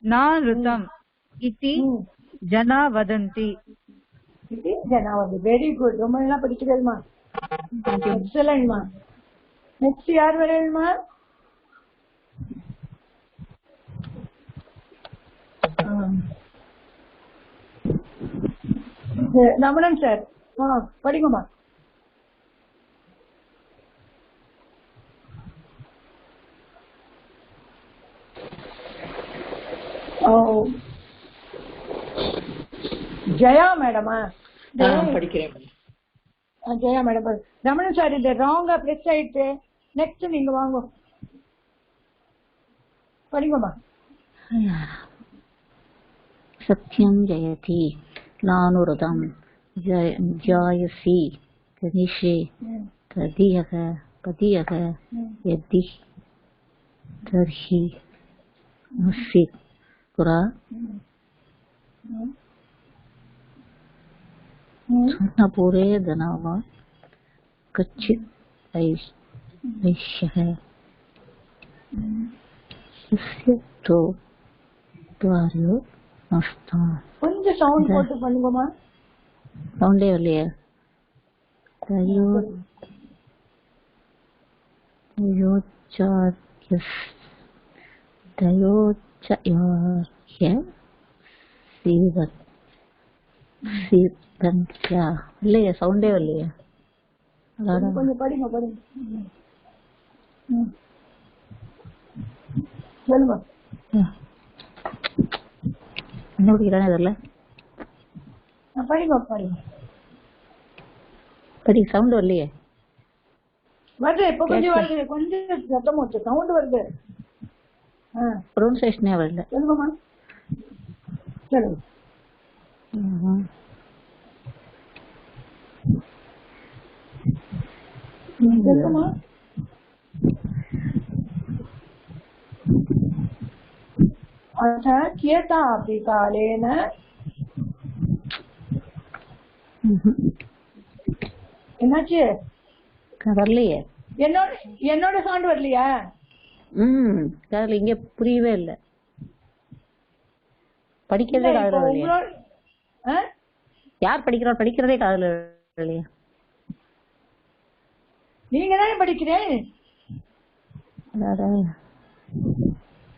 [SPEAKER 3] नानृतम् इति जना वदन्ति।
[SPEAKER 1] वेरी गुड ரொம்ப நல்லா படிக்கிறீங்கம்மா எக்ஸலென்ட்மா நெக்ஸ்ட் யார் வரேன்மா ரமணன் சார் படிங்கம்மா ஜெயா மேடமா
[SPEAKER 2] படிக்கிறேன்
[SPEAKER 1] ஜெயா மேடம் ரமணன் சார் இது ராங்கா பிரஸ் ஆயிடுச்சு நெக்ஸ்ட் நீங்க வாங்க படிங்கம்மா
[SPEAKER 4] सत्यं जयति नानुरतं जायसि कनिषे तदीयः यदि तर्हि मुसि पुरा पूरे धनावा कच्चित् वैश्यः यस्य तो द्वारो नष्टा।
[SPEAKER 1] கொஞ்சம் சவுண்ட் போட்டு பண்ணுங்கம்மா
[SPEAKER 4] சவுண்டே இல்லையா இல்லையா சவுண்டே இல்லையா
[SPEAKER 1] கொஞ்சம் படிங்க சொல்லுங்க
[SPEAKER 4] என்ன படிக்கிறானே தெரியல படி சவுண்ட் வரலையே
[SPEAKER 1] வருது இப்ப கொஞ்சம் வருது கொஞ்சம் சத்தம் வச்சு சவுண்ட் வருது
[SPEAKER 4] ப்ரொனன்சியேஷனே வரல
[SPEAKER 1] சொல்லுங்கம்மா சொல்லுங்க சொல்லுங்கம்மா अच्छा कियता अपि कालेन என்னாச்சு
[SPEAKER 4] வரலையே
[SPEAKER 1] என்னோட சவுண்ட் வரலையா
[SPEAKER 4] இங்க புரியவே இல்ல படிக்கிறதே காதுல வரலையா யார் படிக்கிறதே காதுல வரலையா
[SPEAKER 1] நீங்க தானே படிக்கிறேன்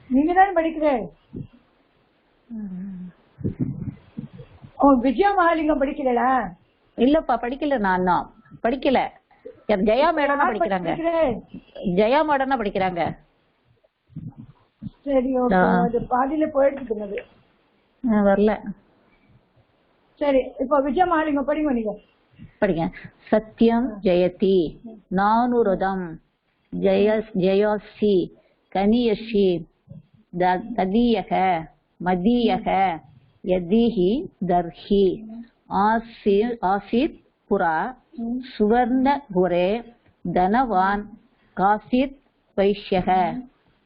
[SPEAKER 1] நீங்க தானே படிக்கிறேன் விஜயா மகாலிங்கம் படிக்கிறா
[SPEAKER 4] இல்லப்பா படிக்கல நான் படிக்கல ஜெயா மேடம் தான் படிக்கிறாங்க ஜெயா மேடம் தான் படிக்கிறாங்க
[SPEAKER 1] சரி ஓகே பாதியில போயிடுச்சு
[SPEAKER 4] வரல
[SPEAKER 1] சரி இப்போ விஜயா மகாலிங்கம் படிங்க நீங்க
[SPEAKER 4] படிங்க சத்யம் ஜெயதி நானுரதம் ஜெயசி கனியசி ததீயக மதீயக யதிஹி தர்ஹி ஆசித் पुरा सुवर्णपुरे धनवान् कासीत् वैश्यः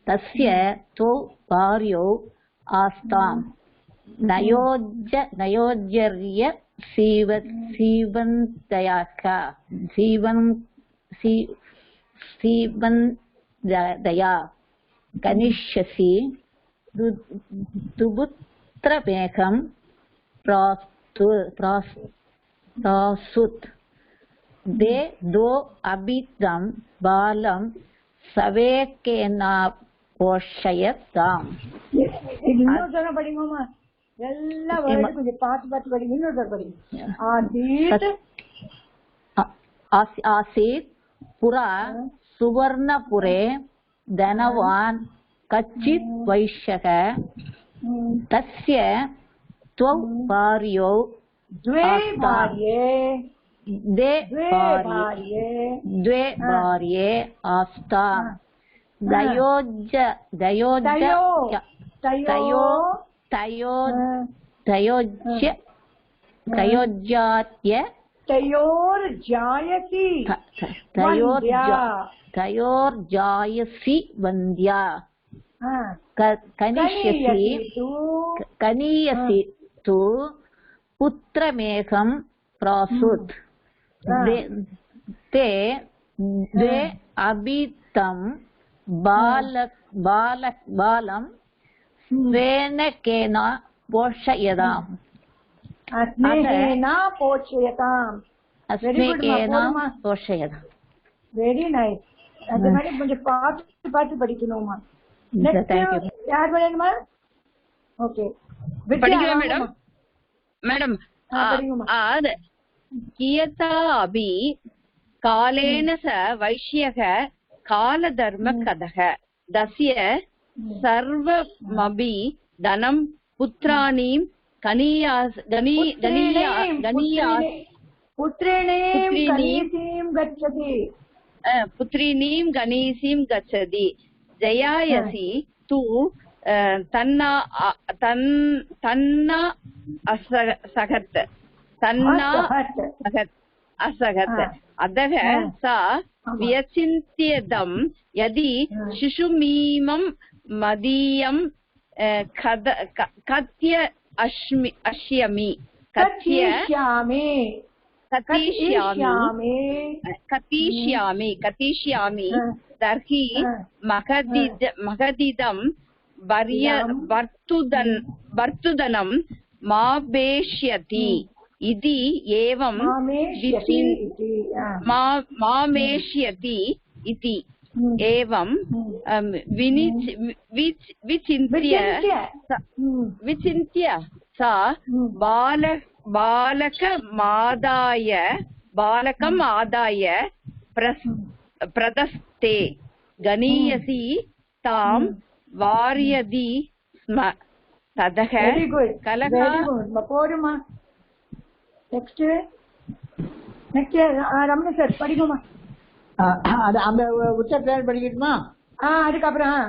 [SPEAKER 4] तस्य तु भार्यौ आस्ताम् नयोज्यर्य सीवन्दया कनिष्यसि दुपुत्रमेकं प्रासुत् दे दो अभिदं बालं सवेकेना पोषयताम्
[SPEAKER 1] இன்னொரு தடவை படிங்கம்மா எல்லா வேர்டும் கொஞ்சம் பார்த்து படிங்க இன்னொரு தடவை படிங்க
[SPEAKER 4] आसीत् पुरा सुवर्णपुरे धनवान् कच्चित् वैश्यः तस्य द्वौ भार्यौ
[SPEAKER 1] द्वे
[SPEAKER 4] भार्ये आस्ताम् तयोर्जायसि वन्द्या कनीयसि तु पुत्रमेकं प्रासुत् ते द्वे अभितं बालं स्वेनकेन पोषयताम्
[SPEAKER 1] வெரி நைஸ். அந்த மாதிரி கொஞ்சம் பார்த்து படிக்கணுமா. யார் படிக்கணுமா? ஓகே
[SPEAKER 2] படிக்கலாம் மேடம். மேடம் கியதா அபி காலேன ச வைஷ்யக காலதர்ம கதக தஸ்ய சர்வமபி தனம் புத்ராணீம் पुत्रीणीं गणीसीं गच्छति जयायसि तु तन्ना असगत् अतः सा व्यचिन्त्यदं यदि शिशुमीमं मदीयं कथ्य अश्यमि कतिष्यामि तर्हि महदिदं वर्तुदनं मावेष्यति इति एवं मामेष्यति इति एवं विचिन्त्य सा बालकम् आदाय प्रदस्ते गणीयसी तां वार्यति स्म ततः कलह
[SPEAKER 1] नेक्स्ट रमण सर படிக்குமா
[SPEAKER 5] அந்த உச்சத்தை படிக்கட்டுமா
[SPEAKER 1] அதுக்கப்புறம்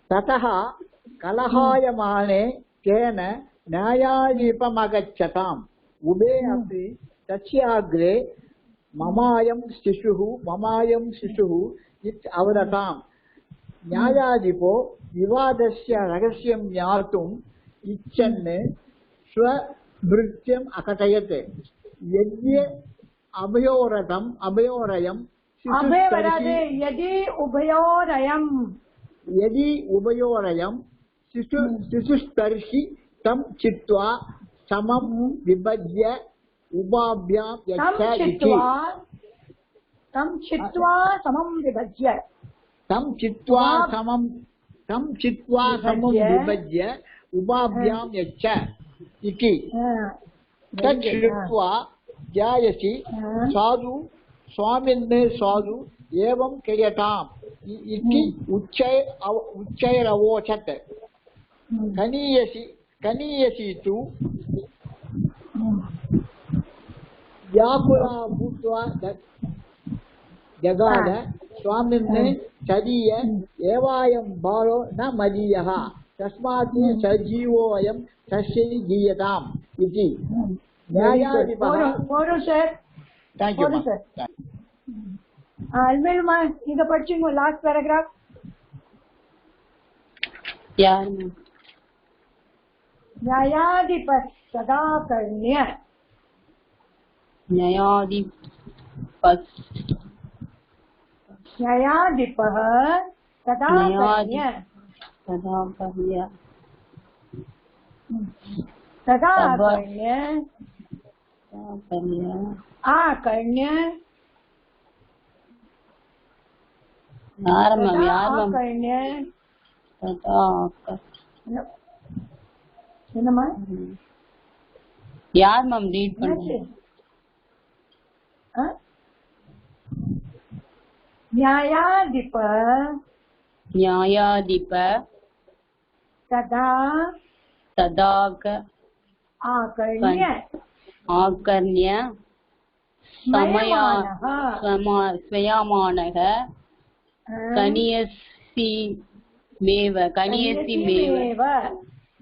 [SPEAKER 5] ततः कलहायमाने केन न्यायाधीपमगच्छताम् उभे अपि तस्याग्रे ममायं शिशुः इति अवदताम् न्यायाधिपो विवादस्य रहस्यं ज्ञातुम् इच्छन् स्वभृत्यम् अकटयत् यद्य यदि उभयोरयं शिशुस्तर्हि तं चित्वा समं विभज्य उभाभ्यां यच्छति तं चित्वा समं विभज्य उभाभ्यां यच्छ इति तत् श्रुत्वा जायसि साधु स्वामिन् साधु एवं क्रियताम् इति उच्चैरवोचत् कनीयसी तु व्याकुला भूत्वा जगाद स्वामिन् तदीय एवायं बालो न मदीयः तस्मात् सजीवोऽयं तस्य गीयताम् इति न्यायाधिपः
[SPEAKER 1] ஒரு சார்
[SPEAKER 5] थैंक यू
[SPEAKER 1] ஒரு சார் அல்மேலுமா நீங்க படிச்சீங்க லாஸ்ட் பேராகிராஃப்
[SPEAKER 2] यार मैम
[SPEAKER 1] न्यायाधिप सदा कर्ण्य
[SPEAKER 2] न्यायाधिपति
[SPEAKER 1] न्यायाधिपः सदा कर्ण्य
[SPEAKER 2] सदा कर्ण्य
[SPEAKER 1] सदा
[SPEAKER 2] तब-
[SPEAKER 1] कर्ण्य
[SPEAKER 2] कर्ण्य
[SPEAKER 1] आकर्ण्य
[SPEAKER 2] यार मैम
[SPEAKER 1] आकर्ण्य
[SPEAKER 2] सदा
[SPEAKER 1] என்னம்மா
[SPEAKER 2] यार मैम रीड பண்ணுங்க
[SPEAKER 1] न्यायाधिप
[SPEAKER 2] न्यायाधिप
[SPEAKER 1] सदा
[SPEAKER 2] सदा
[SPEAKER 1] आकर्ण्य
[SPEAKER 2] आकर्ण्य स्वयमानः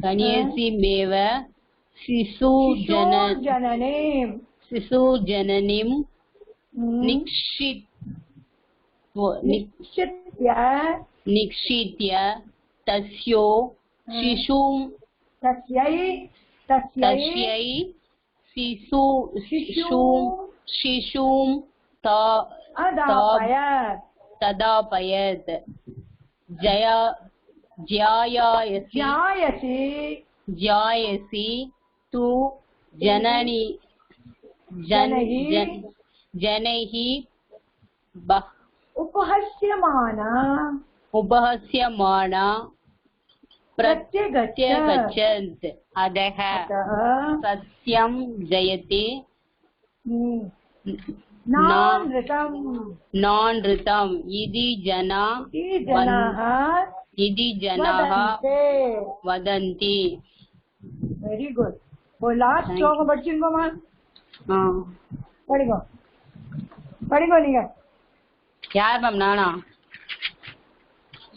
[SPEAKER 2] कनियसीमेव शिशुजननीं निक्षित्य तस्यो तस्यै शिशुं तदापयत् ज्यायसि तु जनैः उपहस्यमाना प्रत्यगच्छत् अतः सत्यं जयति नानृतम् इति जनाः वदन्ति
[SPEAKER 1] वेरी गुड वो लास्ट श्लोक படிச்சிங்கோமா படிங்க நீங்க
[SPEAKER 2] யார் மேம் நானா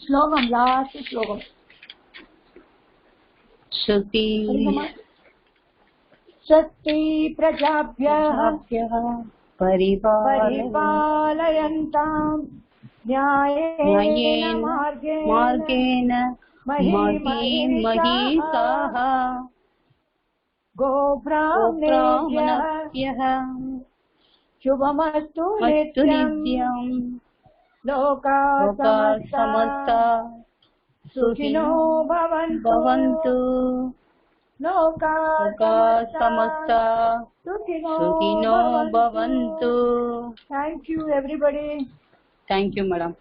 [SPEAKER 1] श्लोकम लास्ट श्लोकम
[SPEAKER 2] श्रुति
[SPEAKER 1] शक्ति प्रजाभ्यः परिपालयन्तां न्यायेन मार्गेण महिषाः गोब्राह्मणेभ्यः शुभमस्तु नित्यं लोकाः समस्ता सुखिनो भवन्तु लोकाः समस्ता सुखिनो भवन्तु. Thank you everybody.
[SPEAKER 2] Thank you madam.